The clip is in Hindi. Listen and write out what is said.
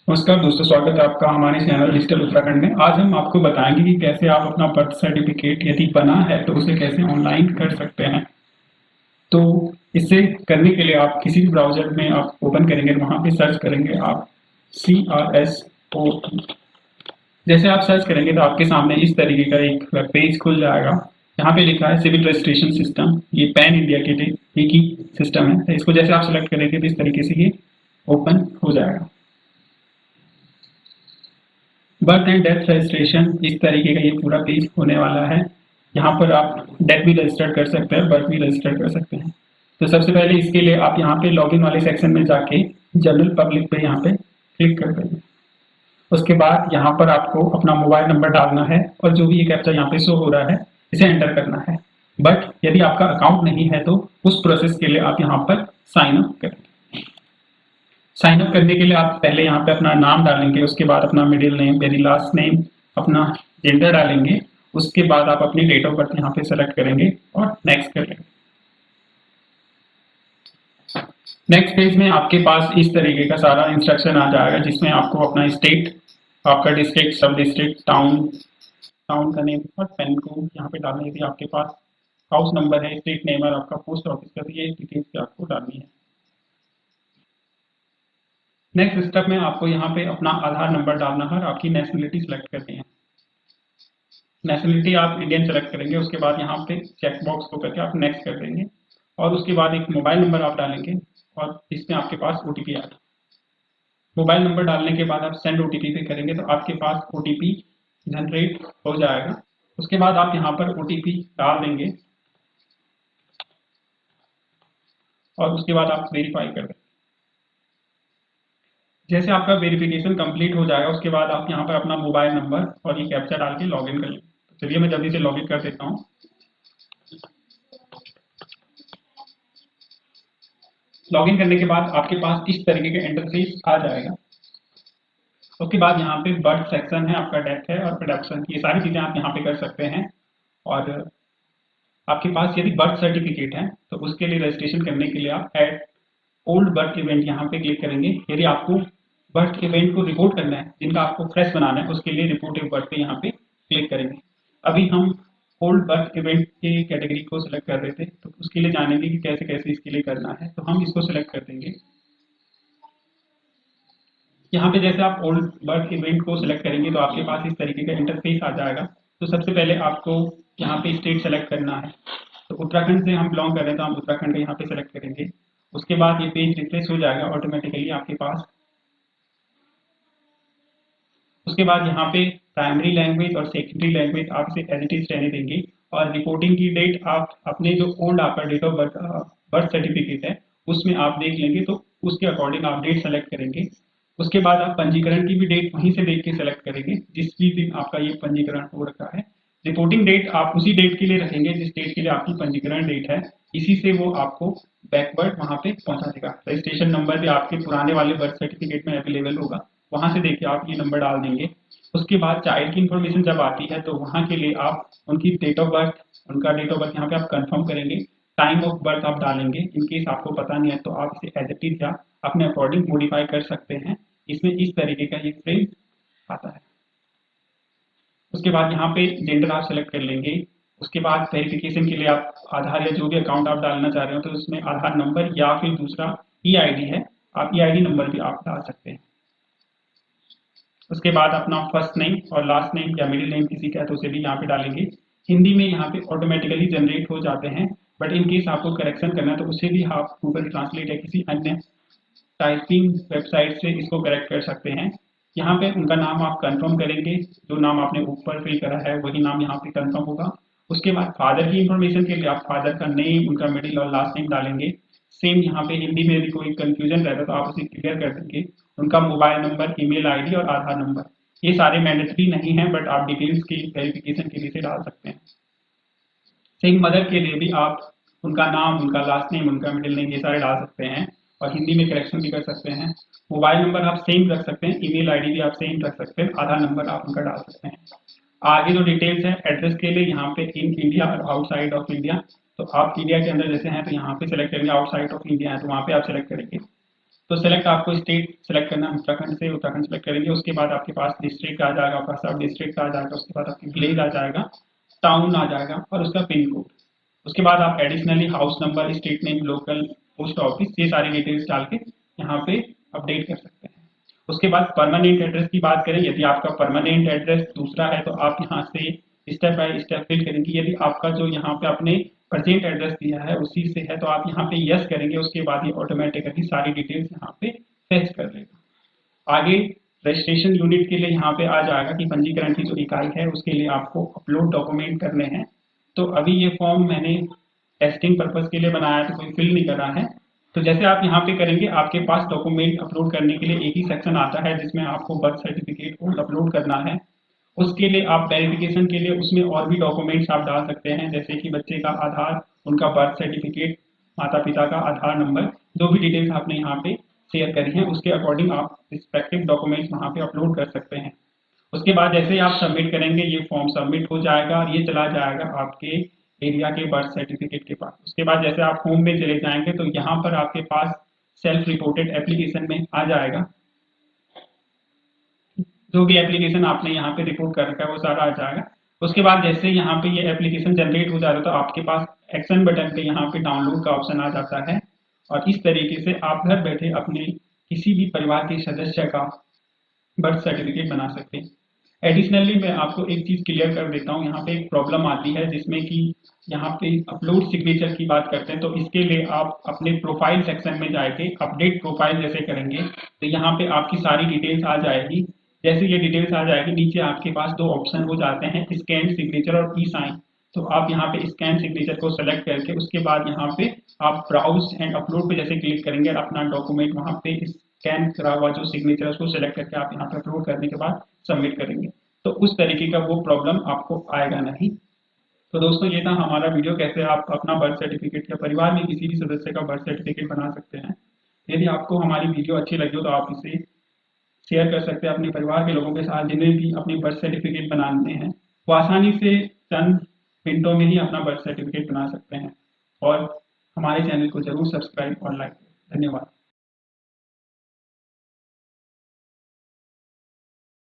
नमस्कार दोस्तों, स्वागत है आपका हमारे चैनल डिजिटल उत्तराखंड में। आज हम आपको बताएंगे कि कैसे आप अपना बर्थ सर्टिफिकेट यदि बना है तो उसे कैसे ऑनलाइन कर सकते हैं। तो इसे करने के लिए आप किसी भी ब्राउजर में आप ओपन करेंगे, वहां पे सर्च करेंगे आप CRSOT। जैसे आप सर्च करेंगे तो आपके सामने इस तरीके का एक वेब पेज खुल जाएगा। यहाँ पे लिखा है सिविल रजिस्ट्रेशन सिस्टम। ये पैन इंडिया के लिए एक ही सिस्टम है। तो इसको जैसे आप सेलेक्ट करेंगे तो इस तरीके से ये ओपन हो जाएगा। बर्थ एंड डेथ रजिस्ट्रेशन, इस तरीके का ये पूरा पेज होने वाला है। यहाँ पर आप डेथ भी रजिस्टर कर सकते हैं, बर्थ भी रजिस्टर कर सकते हैं। तो सबसे पहले इसके लिए आप यहाँ पे लॉगिन वाले सेक्शन में जाके जनरल पब्लिक पे यहाँ पे क्लिक कर देंगे। उसके बाद यहाँ पर आपको अपना मोबाइल नंबर डालना है और जो भी ये कैप्चा यहाँ पे शो हो रहा है इसे एंटर करना है। बट यदि आपका अकाउंट नहीं है तो उस प्रोसेस के लिए आप यहाँ पर साइन अप करें। साइन अप करने के लिए आप पहले यहाँ पे अपना नाम डालेंगे, उसके बाद अपना मिडिल नेम यानी लास्ट नेम, अपना जेंडर डालेंगे। उसके बाद आप अपनी डेट ऑफ बर्थ यहाँ पे सेलेक्ट करेंगे और नेक्स्ट कर लेंगे। नेक्स्ट पेज में आपके पास इस तरीके का सारा इंस्ट्रक्शन आ जाएगा, जिसमें आपको अपना स्टेट, आपका डिस्ट्रिक्ट, सब डिस्ट्रिक्ट, टाउन, टाउन का नेम और पेन कोड यहाँ पे डालना है। यदि आपके पास हाउस नंबर है, स्ट्रीट नेम और आपका पोस्ट ऑफिस का, तो ये डिटेल्स भी आपको डालनी है। नेक्स्ट स्टेप में आपको यहाँ पे अपना आधार नंबर डालना है और आपकी नेशनलिटी सेलेक्ट करनी है। नेशनलिटी आप इंडियन सेलेक्ट करेंगे, उसके बाद यहाँ पे चेक बॉक्स को करके आप नेक्स्ट कर देंगे और उसके बाद एक मोबाइल नंबर आप डालेंगे और इसमें आपके पास OTP आएगा। मोबाइल नंबर डालने के बाद आप सेंड OTP पे करेंगे तो आपके पास OTP जनरेट हो जाएगा। उसके बाद आप यहाँ पर OTP डाल देंगे और उसके बाद आप वेरीफाई कर देंगे। जैसे आपका वेरिफिकेशन कंप्लीट हो जाएगा उसके बाद आप यहाँ पर अपना मोबाइल नंबर और ये कैप्चा डाल के लॉगिन कर लेंगे। तो चलिए मैं जल्दी से लॉगिन कर देता हूँ। लॉगिन करने के बाद आपके पास इस तरीके का इंटरफेस आ जाएगा। उसके बाद यहाँ पे बर्थ सेक्शन है, आपका डेथ है और प्रोडक्शन, ये सारी चीजें आप यहाँ पे कर सकते हैं। और आपके पास यदि बर्थ सर्टिफिकेट है तो उसके लिए रजिस्ट्रेशन करने के लिए आप ऐड ओल्ड बर्थ इवेंट यहाँ पे क्लिक करेंगे। यदि आपको बर्थ इवेंट को रिपोर्ट करना है, जिनका आपको फ्रेश बनाना है, उसके लिए रिपोर्ट ए बर्थ पे यहाँ पे क्लिक करेंगे। अभी हम ओल्ड बर्थ इवेंट के कैटेगरी को सिलेक्ट कर रहे थे, तो उसके लिए जानेंगे कि कैसे कैसे इसके लिए करना है। तो हम इसको सिलेक्ट कर देंगे। यहाँ पे जैसे आप ओल्ड बर्थ इवेंट को सिलेक्ट करेंगे तो आपके पास इस तरीके का इंटरफेस आ जाएगा। तो सबसे पहले आपको यहाँ पे स्टेट सेलेक्ट करना है। तो उत्तराखंड से हम बिलोंग कर रहे हैं तो हम उत्तराखंड का यहाँ पे सेलेक्ट करेंगे। उसके बाद ये पेज रिफ्रेश हो जाएगा ऑटोमेटिकली आपके पास। उसके बाद यहाँ पे प्राइमरी लैंग्वेज और सेकेंडरी लैंग्वेज आप इसे एज इट इज रहने देंगे और रिपोर्टिंग की डेट आप अपने जो ओल्ड आपका date of birth birth certificate है उसमें आप देख लेंगे, तो उसके अकॉर्डिंग आप डेट सेलेक्ट करेंगे। उसके बाद आप पंजीकरण की भी डेट वहीं से देख के सेलेक्ट करेंगे जिस भी दिन आपका ये पंजीकरण हो रखा है। रिपोर्टिंग डेट आप उसी डेट के लिए रखेंगे जिस डेट के लिए आपकी पंजीकरण डेट है। इसी से वो आपको बैकवर्ड वहां पे पहुंचा देगा। रजिस्ट्रेशन नंबर भी आपके पुराने वाले बर्थ सर्टिफिकेट में अवेलेबल होगा, वहां से देखिए आप ये नंबर डाल देंगे। उसके बाद चाइल्ड की इंफॉर्मेशन जब आती है तो वहां के लिए आप उनकी डेट ऑफ बर्थ, उनका डेट ऑफ बर्थ यहाँ पे आप कंफर्म करेंगे। टाइम ऑफ बर्थ आप डालेंगे। इन केस आपको पता नहीं है तो आप इसे एज इट इज या अपने अकॉर्डिंग मॉडिफाई कर सकते हैं। इसमें इस तरीके का ये फ्रेम आता है। उसके बाद यहाँ पे जेंडर आप सेलेक्ट कर लेंगे। उसके बाद वेरिफिकेशन के लिए आप आधार या जो भी अकाउंट आप डालना चाह रहे हो तो उसमें आधार नंबर या फिर दूसरा EID है, आप EID नंबर भी आप डाल सकते हैं। उसके बाद अपना फर्स्ट नेम और लास्ट नेम या मिडिल नेम किसी का है तो उसे भी यहाँ पे डालेंगे। हिंदी में यहाँ पे ऑटोमेटिकली जनरेट हो जाते हैं, बट इन केस आपको करेक्शन करना है तो उसे भी आप गूगल ट्रांसलेट या किसी अन्य टाइपिंग वेबसाइट से इसको करेक्ट कर सकते हैं। यहाँ पे उनका नाम आप कंफर्म करेंगे, जो नाम आपने ऊपर फिल करा है वही नाम यहाँ पे कंफर्म होगा। उसके बाद फादर की इंफॉर्मेशन के लिए आप फादर का नेम, उनका मिडिल और लास्ट नेम डालेंगे। सेम यहाँ पे हिंदी में भी कोई कंफ्यूजन रहता है तो आप उसे क्लियर कर देंगे। उनका मोबाइल नंबर, ईमेल आईडी और आधार नंबर, ये सारे मैंडेटरी नहीं है बट आप डिटेल्स की वेरिफिकेशन के लिए से डाल सकते हैं। सेम मदर के लिए भी आप उनका नाम, उनका लास्ट नेम, उनका मिडिल नेम, ये सारे डाल सकते हैं और हिंदी में करेक्शन भी कर सकते हैं। मोबाइल नंबर आप सेम रख सकते हैं, ईमेल आईडी भी आप सेम रख सकते हैं, आधार नंबर आप उनका डाल सकते हैं। आगे जो डिटेल्स है एड्रेस के लिए यहाँ पे इन इंडिया और आउटसाइड ऑफ इंडिया, तो आप इंडिया के अंदर जैसे हैं तो यहाँ पे सेलेक्ट करेंगे, आउटसाइड ऑफ इंडिया है तो वहाँ पे आप सेलेक्ट करेंगे। तो सेलेक्ट आपको स्टेट सेलेक्ट करना है, उत्तराखंड से उत्तराखंड सेलेक्ट करेंगे। उसके बाद आपके पास डिस्ट्रिक्ट आ जाएगा, आपका सब डिस्ट्रिक्ट आ जाएगा, उसके बाद आपकी विलेज आ जाएगा, टाउन आ जाएगा और उसका पिन कोड। उसके बाद आप additionally house number, street name, local post office, ये सारी डिटेल्स डाल के यहाँ पे अपडेट कर सकते हैं। उसके बाद परमानेंट एड्रेस की बात करें, यदि आपका परमानेंट एड्रेस दूसरा है तो आप यहाँ से स्टेप बाय स्टेप फिल करेंगे। यदि आपका जो यहाँ पे आपने प्रेजेंट एड्रेस दिया है उसी से है तो आप यहाँ पे यस करेंगे। उसके बाद ये ऑटोमेटिकली सारी डिटेल्स यहाँ पे फेच कर लेगा। आगे रजिस्ट्रेशन यूनिट के लिए यहाँ पे आ जाएगा कि पंजीकरण की जो इकाई है उसके लिए आपको अपलोड डॉक्यूमेंट करने हैं। तो अभी ये फॉर्म मैंने टेस्टिंग पर्पज के लिए बनाया है, तो कोई फिल नहीं कर रहा है। तो जैसे आप यहाँ पे करेंगे, आपके पास डॉक्यूमेंट अपलोड करने के लिए एक ही सेक्शन आता है जिसमें आपको बर्थ सर्टिफिकेट ओल्ड अपलोड करना है। उसके लिए आप वेरिफिकेशन के लिए उसमें और भी डॉक्यूमेंट्स आप डाल सकते हैं, जैसे कि बच्चे का आधार, उनका बर्थ सर्टिफिकेट, माता पिता का आधार नंबर, जो भी डिटेल्स आपने यहाँ पे शेयर करी है उसके अकॉर्डिंग आप रिस्पेक्टिव डॉक्यूमेंट्स वहाँ पे अपलोड कर सकते हैं। उसके बाद जैसे ही आप सबमिट करेंगे ये फॉर्म सबमिट हो जाएगा और ये चला जाएगा आपके एरिया के बर्थ सर्टिफिकेट के पास। उसके बाद जैसे आप होम में चले जाएंगे तो यहाँ पर आपके पास सेल्फ रिपोर्टेड एप्लीकेशन में आ जाएगा, जो भी एप्लीकेशन आपने यहाँ पे रिपोर्ट कर रखा है वो सारा आ जाएगा। उसके बाद जैसे यहाँ पे ये एप्लीकेशन जनरेट हो जाता है तो आपके पास एक्शन बटन पे यहाँ पे डाउनलोड का ऑप्शन आ जाता है और इस तरीके से आप घर बैठे अपने किसी भी परिवार के सदस्य का बर्थ सर्टिफिकेट बना सकते हैं। एडिशनली मैं आपको एक चीज क्लियर कर देता हूँ, यहाँ पे एक प्रॉब्लम आती है जिसमें कि यहाँ पे अपलोड सिग्नेचर की बात करते हैं। तो इसके लिए आप अपने प्रोफाइल सेक्शन में जाके अपडेट प्रोफाइल जैसे करेंगे तो यहाँ पे आपकी सारी डिटेल्स आ जाएगी। जैसे ये डिटेल्स आ जाएगी नीचे आपके पास दो ऑप्शन हो जाते हैं, स्कैन सिग्नेचर और ई साइन। तो आप यहाँ पे स्कैन सिग्नेचर को सेलेक्ट करके उसके बाद यहाँ पे आप ब्राउज एंड अपलोड पे जैसे क्लिक करेंगे और अपना डॉक्यूमेंट वहाँ पे स्कैन करा हुआ जो सिग्नेचर है उसको सेलेक्ट करके आप यहाँ पे अपलोड करने के बाद सबमिट करेंगे तो उस तरीके का वो प्रॉब्लम आपको आएगा नहीं। तो दोस्तों ये था हमारा वीडियो, कैसे आप अपना बर्थ सर्टिफिकेट या परिवार में किसी भी सदस्य का बर्थ सर्टिफिकेट बना सकते हैं। यदि आपको हमारी वीडियो अच्छी लगी हो तो आप इसे शेयर कर सकते हैं अपने परिवार के लोगों के साथ जिन्हें भी अपने बर्थ सर्टिफिकेट बनाने हैं। वो आसानी से चंद मिनटों में ही अपना बर्थ सर्टिफिकेट बना सकते हैं। और हमारे चैनल को जरूर सब्सक्राइब और लाइक करें। धन्यवाद।